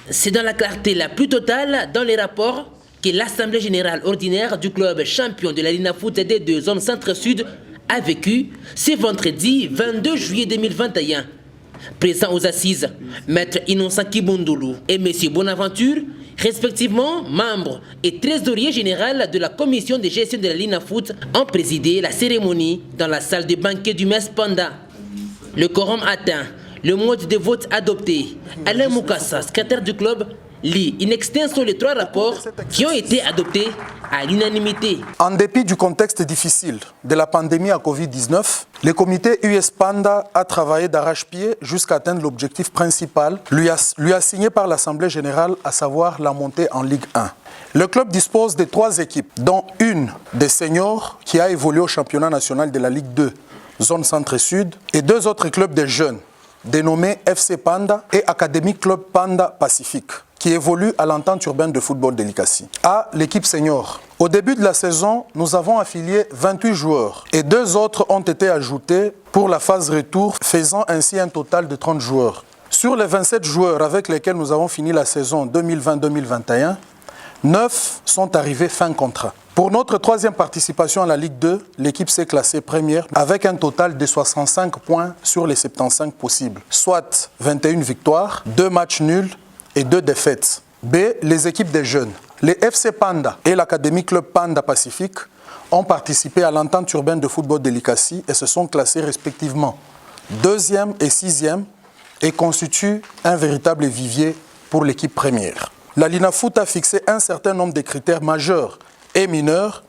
C'est dans la clarté la plus totale dans les rapports que l'Assemblée générale ordinaire du club champion de la Linafoot D2 zone centre-sud a vécu ce vendredi 22 juillet 2021. Présents aux assises, Maître Innocent Kibundoulou et M. Bonaventure, respectivement membres et trésorier général de la commission de gestion de la Linafoot, ont présidé la cérémonie dans la salle de banquet du MES Panda. Le quorum atteint, le mode de vote adopté. Alain Moukassa, secrétaire du club, lit in extenso les 3 rapports qui ont été adoptés à l'unanimité. En dépit du contexte difficile de la pandémie à Covid-19, le comité US Panda a travaillé d'arrache-pied jusqu'à atteindre l'objectif principal lui assigné par l'Assemblée générale, à savoir la montée en Ligue 1. Le club dispose de 3 équipes, dont une des seniors qui a évolué au championnat national de la Ligue 2, zone centre-sud, et 2 autres clubs de jeunes, dénommés FC Panda et Académique Club Panda Pacifique, qui évolue à l'entente urbaine de football de l'ICACI. À l'équipe senior. Au début de la saison, nous avons affilié 28 joueurs et 2 autres ont été ajoutés pour la phase retour, faisant ainsi un total de 30 joueurs. Sur les 27 joueurs avec lesquels nous avons fini la saison 2020-2021, 9 sont arrivés fin contrat. Pour notre 3e participation à la Ligue 2, l'équipe s'est classée première avec un total de 65 points sur les 75 possibles, soit 21 victoires, 2 matchs nuls et 2 défaites. B. Les équipes des jeunes. Les FC Panda et l'Académie Club Panda Pacifique ont participé à l'entente urbaine de football de l'ICACI et se sont classés respectivement 2e et 6e et constituent un véritable vivier pour l'équipe première. La Linafoot a fixé un certain nombre de critères majeurs et mineurs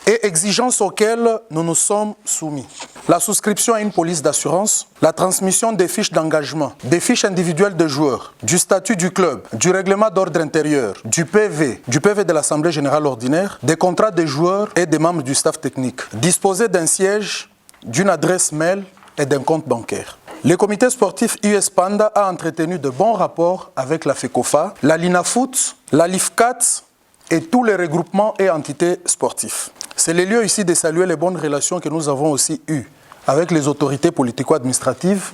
et exigences auxquelles nous nous sommes soumis. La souscription à une police d'assurance, la transmission des fiches d'engagement, des fiches individuelles de joueurs, du statut du club, du règlement d'ordre intérieur, du PV de l'Assemblée générale ordinaire, des contrats des joueurs et des membres du staff technique, disposer d'un siège, d'une adresse mail et d'un compte bancaire. Le comité sportif US Panda a entretenu de bons rapports avec la FECOFA, la Linafoot, la LIFCAT et tous les regroupements et entités sportifs. C'est le lieu ici de saluer les bonnes relations que nous avons aussi eues avec les autorités politico-administratives,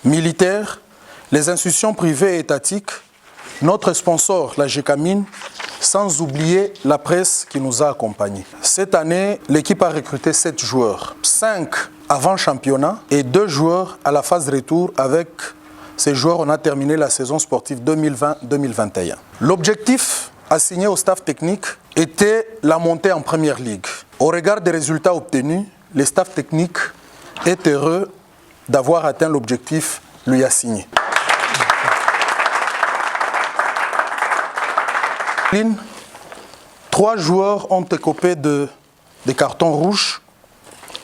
militaires, les institutions privées et étatiques, notre sponsor, la GECAMINE, sans oublier la presse qui nous a accompagnés. Cette année, l'équipe a recruté 7 joueurs, 5 avant championnat et 2 joueurs à la phase retour. Avec ces joueurs, on a terminé la saison sportive 2020-2021. L'objectif assigné au staff technique était la montée en première ligue. Au regard des résultats obtenus, le staff technique est heureux d'avoir atteint l'objectif lui assigné. 3 joueurs ont écopé de cartons rouges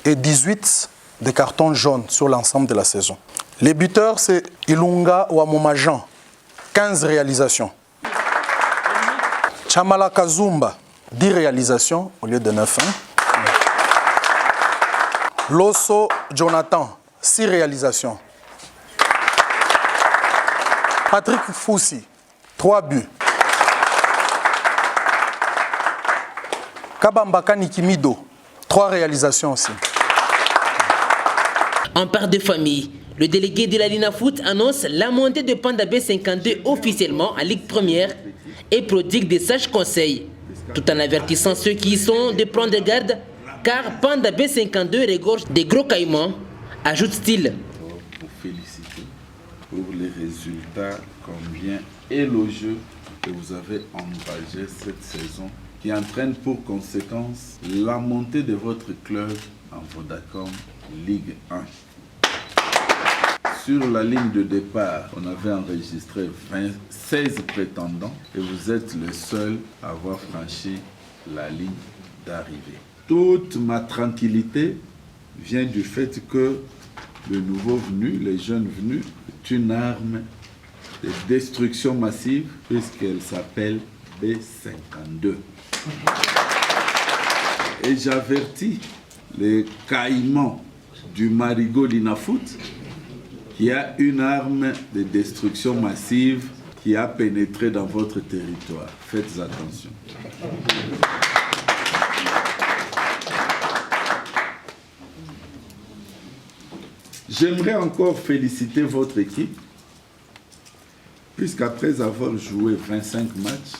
et 18 de cartons jaunes sur l'ensemble de la saison. Les buteurs, c'est Ilunga Wamomajan, 15 réalisations. Chamala Kazumba, 10 réalisations au lieu de 9. Loso Jonathan, 6 réalisations. Patrick Foussi, 3 buts. Kabambaka Nikimido, 3 réalisations aussi. En part de famille, le délégué de la Linafoot annonce la montée de Panda B52 officiellement en Ligue première et prodigue des sages conseils, tout en avertissant ceux qui y sont de prendre garde, car Panda B52 regorge des gros caïmans, ajoute-t-il. Pour féliciter pour les résultats combien élogieux que vous avez engagés cette saison, qui entraîne pour conséquence la montée de votre club en Vodacom Ligue 1. Sur la ligne de départ, on avait enregistré 16 prétendants et vous êtes le seul à avoir franchi la ligne d'arrivée. Toute ma tranquillité vient du fait que le nouveau venu, les jeunes venus, est une arme de destruction massive puisqu'elle s'appelle B52. Et j'avertis les caïmans du Marigot Linafoot qui a une arme de destruction massive qui a pénétré dans votre territoire. Faites attention. J'aimerais encore féliciter votre équipe puisqu'après avoir joué 25 matchs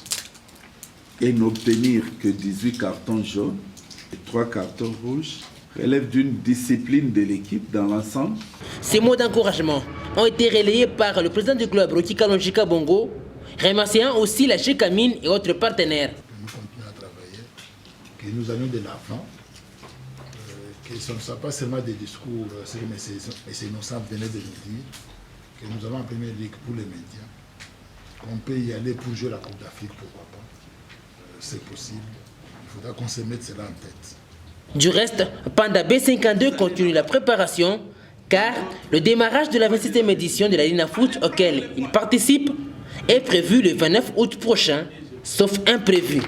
et n'obtenir que 18 cartons jaunes et 3 cartons rouges, relève d'une discipline de l'équipe dans l'ensemble. Ces mots d'encouragement ont été relayés par le président du club, Rocky Kalonjika Bongo, remerciant aussi la Gécamine et autres partenaires. Nous continuons à travailler, que nous allons de l'avant, que ce ne soit pas seulement des discours, ce que M. Innocent venait de nous dire, que nous avons en première ligue pour les médias, qu'on peut y aller pour jouer la Coupe d'Afrique, pourquoi pas. C'est possible, il faudra qu'on se mette cela en tête. Du reste, Panda B52 continue la préparation car le démarrage de la 27e édition de la Linafoot auquel il participe est prévu le 29 août prochain, sauf imprévu.